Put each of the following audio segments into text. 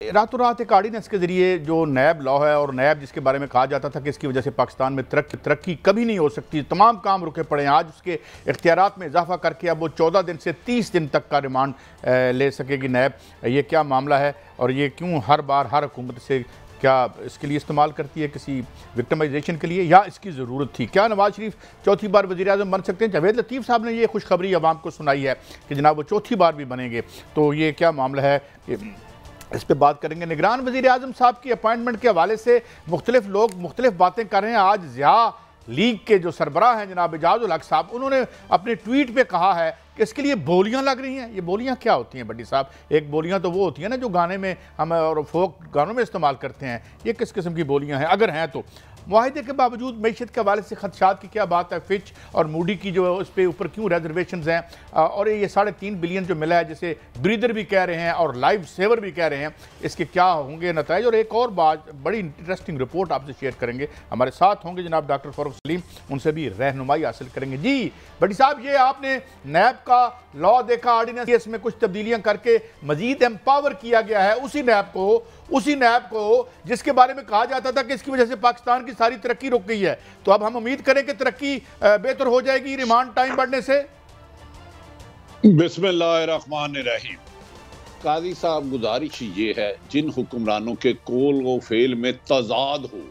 रातों रात एक ऑर्डिनेंस के जरिए जो नैब लॉ है और नैब जिसके बारे में कहा जाता था कि इसकी वजह से पाकिस्तान में तरक्की कभी नहीं हो सकती, तमाम काम रुके पड़े हैं। आज उसके इख्तियारात में इजाफा करके अब वो 14 दिन से 30 दिन तक का रिमांड ले सकेगी नैब। ये क्या मामला है और ये क्यों हर बार हर हुकूमत से क्या इसके लिए इस्तेमाल करती है, किसी विक्टिमाइजेशन के लिए, या इसकी ज़रूरत थी? क्या नवाज शरीफ चौथी बार वज़ीर-ए-आज़म बन सकते हैं? जावेद लतीफ़ साहब ने ये खुशखबरी अवाम को सुनाई है कि जनाब वो चौथी बार भी बनेंगे। तो ये क्या मामला है, इस पर बात करेंगे। निगरान वज़ीर-ए-आज़म साहब की अपॉइंटमेंट के हवाले से मुख्तलिफ लोग मुख्तलिफ बातें कर रहे हैं। आज ज़िया लीग के जो सरबराह हैं जनाब एजाज उल हक साहब, उन्होंने अपने ट्वीट पे कहा है कि इसके लिए बोलियां लग रही हैं। ये बोलियां क्या होती हैं बड्डी साहब? एक बोलियां तो वो होती हैं ना जो गाने में हम और फोक गानों में इस्तेमाल करते हैं। ये किस किस्म की बोलियां हैं? अगर हैं तो मुआहिदे के बावजूद मईशत के हवाले से खदशात की क्या बात है? फिच और मूडी की जो उस पर ऊपर क्यों रिजर्वेशन हैं? और ये 3.5 बिलियन जो मिला है, जिसे ब्रीदर भी कह रहे हैं और लाइफ सेवर भी कह रहे हैं, इसके क्या होंगे नताइज? और एक और बात, बड़ी इंटरेस्टिंग रिपोर्ट आपसे शेयर करेंगे। हमारे साथ होंगे जनाब डॉक्टर फ़ारूक सलीम, उनसे भी रहनुमाई हासिल करेंगे। जी बड्डी साहब, ये आपने नैब का लॉ देखा, ऑर्डिनेंस, इसमें कुछ तब्दीलियां करके मजीद एम्पावर किया गया है उसी नैब को जिसके बारे में कहा जाता था कि इसकी वजह से पाकिस्तान की सारी तरक्की रुक गई है। तो अब हम उम्मीद करें कि तरक्की बेहतर हो जाएगी रिमांड टाइम बढ़ने से। बिस्मिल्लाहिर्रहमानिर्रहीम। काजी साहब, गुजारिश ये है, जिन हुक्मरानों के कोल व फेल में तजाद हो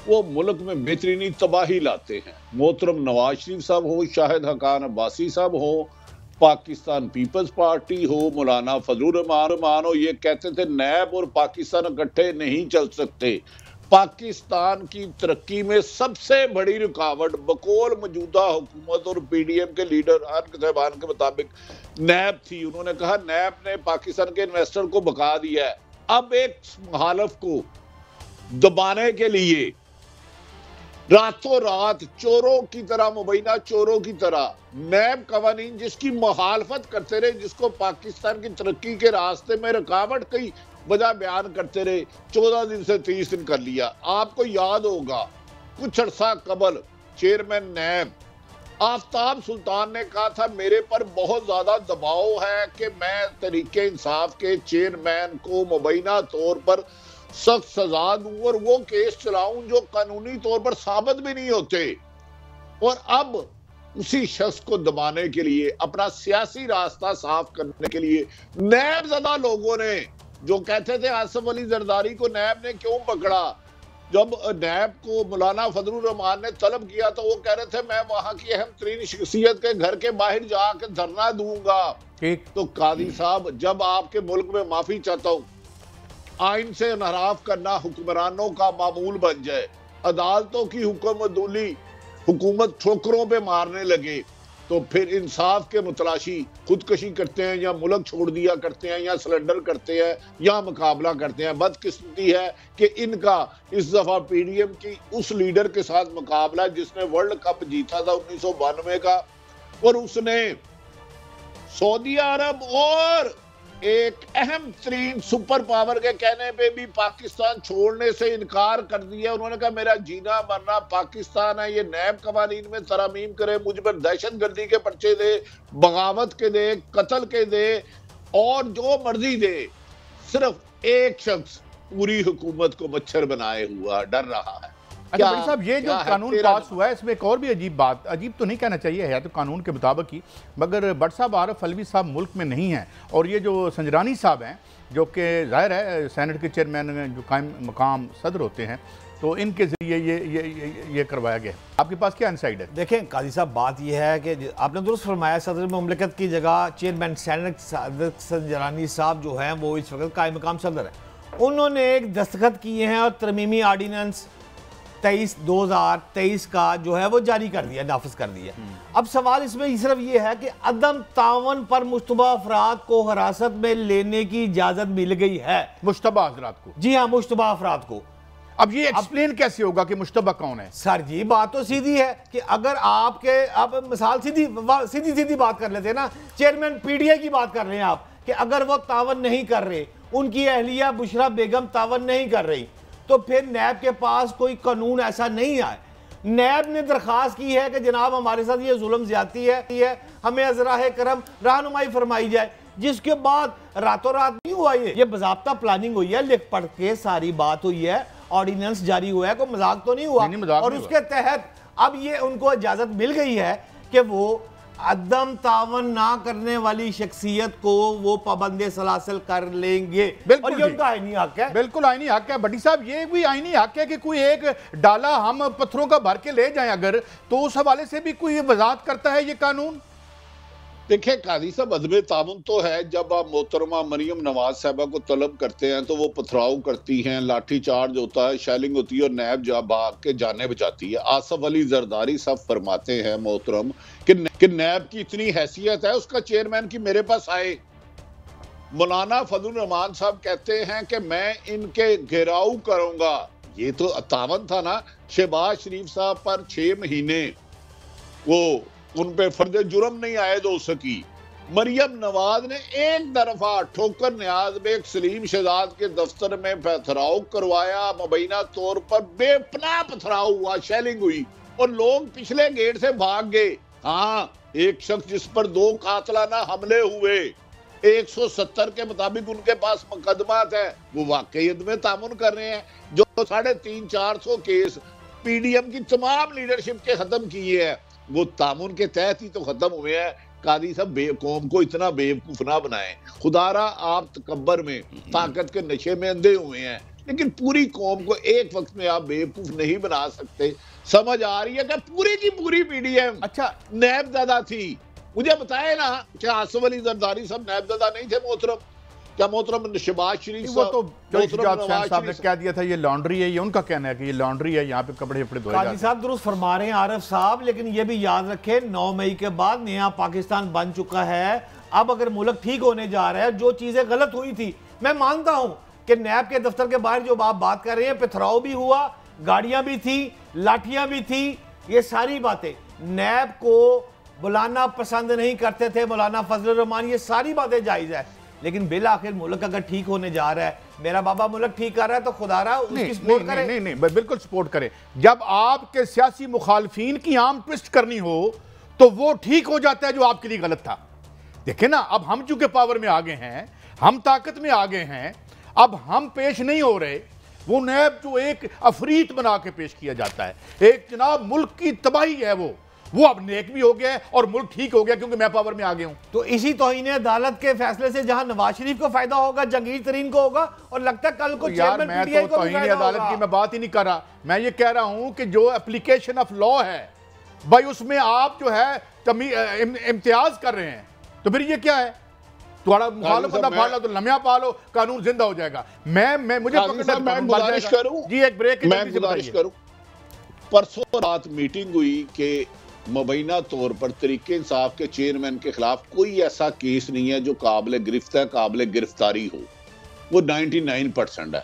वो मुल्क में बेहतरीनी तबाही लाते हैं। मोहतरम नवाज शरीफ साहब हो, शाहिद हकान अब्बासी साहब हो, पाकिस्तान पीपल्स पार्टी हो, मौलाना फजलुर रहमान हो, ये कहते थे नैब और पाकिस्तान इकट्ठे नहीं चल सकते। पाकिस्तान की तरक्की में सबसे बड़ी रुकावट बकौल मौजूदा हुकूमत और पीडीएम के लीडर साहबान के मुताबिक नैब थी। उन्होंने कहा नैब ने पाकिस्तान के इन्वेस्टर को भगा दिया है। अब एक मुखालिफ को दबाने के लिए रातों रात चोरों की तरह, मुबैना चोरों की तरह नैब कवानीन जिसकी मुखालफत करते रहे, जिसको पाकिस्तान की तरक्की के रास्ते में रुकावट की वजह बयान करते रहे, 14 दिन से 30 दिन कर लिया। आपको याद होगा कुछ अर्सा कबल चेयरमैन नैब आफ्ताब सुल्तान ने कहा था मेरे पर बहुत ज्यादा दबाव है कि मैं तरीके इंसाफ के चेयरमैन को मुबैना तौर पर सख्त सजा दूं और वो केस चलाऊं जो कानूनी तौर पर साबित भी नहीं होते। और अब उसी शख्स को दबाने के लिए, अपना सियासी रास्ता साफ करने के लिए नैब ज़दा लोगों ने, जो कहते थे आसिफ अली जरदारी को नैब ने क्यों पकड़ा, जब नैब को मौलाना फजलुर रहमान ने तलब किया तो वो कह रहे थे मैं वहां की अहम तरीन शख्सियत के घर के बाहर जाकर धरना दूंगा। तो काजी साहब, जब आपके मुल्क में माफी चाहता हूं, आइन से इनहराफ करना हुक्मरानों का मामूल बन जाए, अदालतों की हुक्मदुली हुकूमत ठोकरों पे मारने लगे, तो फिर इंसाफ के मुतलाशी खुदकशी करते हैं या मुल्क छोड़ दिया करते हैं या सरेंडर करते हैं या मुकाबला करते हैं। बदकिस्मती है कि इनका इस दफा पीडीएम की उस लीडर के साथ मुकाबला जिसने वर्ल्ड कप जीता था 1992 का, और उसने सऊदी अरब और एक अहम तरीन सुपर पावर के कहने पे भी पाकिस्तान छोड़ने से इनकार कर दिया। उन्होंने कहा मेरा जीना मरना पाकिस्तान है। ये नैब कवानीन में तरमीम करे, मुझ पर दहशत गर्दी के पर्चे दे, बगावत के दे, कत्ल के दे और जो मर्जी दे, सिर्फ एक शख्स पूरी हुकूमत को मच्छर बनाए हुआ डर रहा है। अच्छा बड़ी साहब, ये जो कानून पास हुआ है इसमें एक और भी अजीब बात, अजीब तो नहीं कहना चाहिए है तो कानून के मुताबिक ही, मगर बट साहब आरिफ अलवी साहब मुल्क में नहीं हैं, और ये जो संजरानी साहब हैं जो कि जाहिर है सेनेट के चेयरमैन जो कायम मकाम सदर होते हैं, तो इनके जरिए ये करवाया गया। आपके पास क्या इनसाइड है? देखें काजी साहब, बात यह है कि आपने दुरुस्त फरमाया, सदर मुमलिकत की जगह चेयरमैन सेनेट संजरानी साहब जो हैं वो इस वक्त कायम मकाम सदर हैं। उन्होंने एक दस्तखत किए हैं और तरमीमी आर्डीनेंस 2023 का जो है वो जारी कर दिया, नाफिज कर दिया। अब सवाल इसमें सिर्फ ये है कि अदम तावन पर मुश्तबा अफराद को हिरासत में लेने की इजाजत मिल गई है। मुश्तबा अफराद को? जी हाँ, मुश्तबा अफराद को। अब ये एक्सप्लेन कैसे होगा कि मुश्तबा कौन है? सर जी, बात तो सीधी है कि अगर आपके, अब मिसाल सीधी बात कर लेते हैं ना, चेयरमैन पीडीए की बात कर रहे हैं आप, कि अगर वो तावन नहीं कर रहे, उनकी अहलिया बुशरा बेगम तावन नहीं कर रही, तो फिर नैब के पास कोई कानून ऐसा नहीं आए। नैब ने दरखास्त की है कि जनाब हमारे साथ ये जुल्म ज्यादती है, हमें अज़राए करम रहनुमाई फरमाई जाए। जिसके बाद रातों रात नहीं हुआ। ये बाज़ाब्ता प्लानिंग हुई है, लिख पढ़ के सारी बात हुई है, ऑर्डिनेंस जारी हुआ है, कोई मजाक तो नहीं हुआ। और उसके तहत अब ये उनको इजाजत मिल गई है कि वो अदम तावन ना करने वाली शख्सियत को वो पाबंदे सलासल कर लेंगे। और ये उनका आईनी हक है, बिल्कुल आईनी हक है। बड़ी साहब ये भी आईनी हक है कि कोई एक डाला हम पत्थरों का भर के ले जाएं अगर, तो उस हवाले से भी कोई वजाहत करता है ये कानून। देखिए कादी साहब, अदब तामुन तो है। जब आप मोहतरमा मरियम नवाज साहबा को तलब करते हैं तो वो पथराव करती हैं, लाठी चार्ज होता है, शेलिंग होती है और नैब जा भाग के जाने बचाती है। आसफ अली जरदारी साहब फरमाते हैं मोहतरम कि नैब की इतनी हैसियत है उसका चेयरमैन की मेरे पास आए। मौलाना फजल रहमान साहब कहते हैं कि मैं इनके घेराव करूंगा। ये तो तावन था ना। शहबाज शरीफ साहब पर 6 महीने वो उन पे फर्ज जुर्म नहीं आयद हो सकी। मरियम नवाज ने एक दफा ठोकर न्याज बेग सलीम शहजाद के दफ्तर में पथराव करवाया, मुबैना तौर पर बेपनाह पथराव हुआ, शेलिंग हुई और लोग पिछले गेट से भाग गए। हाँ, एक शख्स जिस पर 2 कातलाना हमले हुए, 170 के मुताबिक उनके पास मुकदमात है, वो वाकई अदम तामुन कर रहे हैं। जो 350-400 केस पीडीएम की तमाम लीडरशिप के खत्म किए हैं, वो तामुन के तहत ही तो खत्म हुए हैं। कादी साहब कौम को इतना बेवकूफ ना बनाएं। खुदारा आप तकब्बर में ताकत के नशे में अंधे हुए हैं, लेकिन पूरी कौम को एक वक्त में आप बेवकूफ नहीं बना सकते। समझ आ रही है कि पूरी की पूरी पीडीएम अच्छा नैब दादा थी। मुझे बताए ना कि आसफ अली जरदारी साहब नैब दादा नहीं थे मोहतरम? क्या मोहतरम शहबाज शरीफ वो तो साहब ने कह दिया था ये लॉन्ड्री है, ये उनका कहना है कि ये लॉन्ड्री है, यहाँ पे कपड़े धोए जाते हैं। काजी साहब दुरुस्त फरमा रहे हैं आरिफ साहब, लेकिन ये भी याद रखें 9 मई के बाद नया पाकिस्तान बन चुका है। अब अगर मुल्क ठीक होने जा रहा है, जो चीजें गलत हुई थी, मैं मानता हूं कि नैब के दफ्तर के बाहर जो आप बात कर रहे हैं, पथराव भी हुआ, गाड़ियां भी थी, लाठियां भी थी, ये सारी बातें नैब को बुलाना पसंद नहीं करते थे मौलाना फजल रहमान, ये सारी बातें जायज है। लेकिन बिल आखिर मुल्क अगर ठीक होने जा रहा है, मेरा बाबा मुल्क ठीक कर रहा है, तो खुदारा उसकी सपोर्ट करे। नहीं, बिल्कुल सपोर्ट करे। जब आपके सियासी मुखालफीन की आम ट्विस्ट करनी हो तो वो ठीक हो जाता है जो आपके लिए गलत था। देखे ना, अब हम चूंकि पावर में आ गए हैं, हम ताकत में आ गए हैं, अब हम पेश नहीं हो रहे। वो नैब जो एक अफरीत बना के पेश किया जाता है, एक जनाब मुल्क की तबाही है, वो अब नेक भी हो गया और मुल्क ठीक हो गया क्योंकि मैं पावर में आ गया हूं। तो इसी तौहीन अदालत के फैसले से जहां नवाज शरीफ को फायदा होगा, जहांगीर तरीन को होगा, और लगता है कल को यार मैं तो तौहीन अदालत की मैं बात ही नहीं कर रहा। मैं ये कह रहा हूं कि जो एप्लीकेशन ऑफ लॉ है भाई, उसमें आप जो है इम्तियाज कर रहे हैं, तो फिर ये क्या है? तुम्हारा मुखालफत फाड़ लो तो लम्या पालो, कानून जिंदा हो जाएगा। मैं गुजारिश करूं जी, एक ब्रेक मैं गुजारिश करूं। परसों रात मीटिंग हुई कि मुबैना तौर पर तरीके इंसाफ के चेयरमैन के खिलाफ कोई ऐसा केस नहीं है जो काबिल गिरफ्त है, काबिल गिरफ्तारी हो। वो 99% है।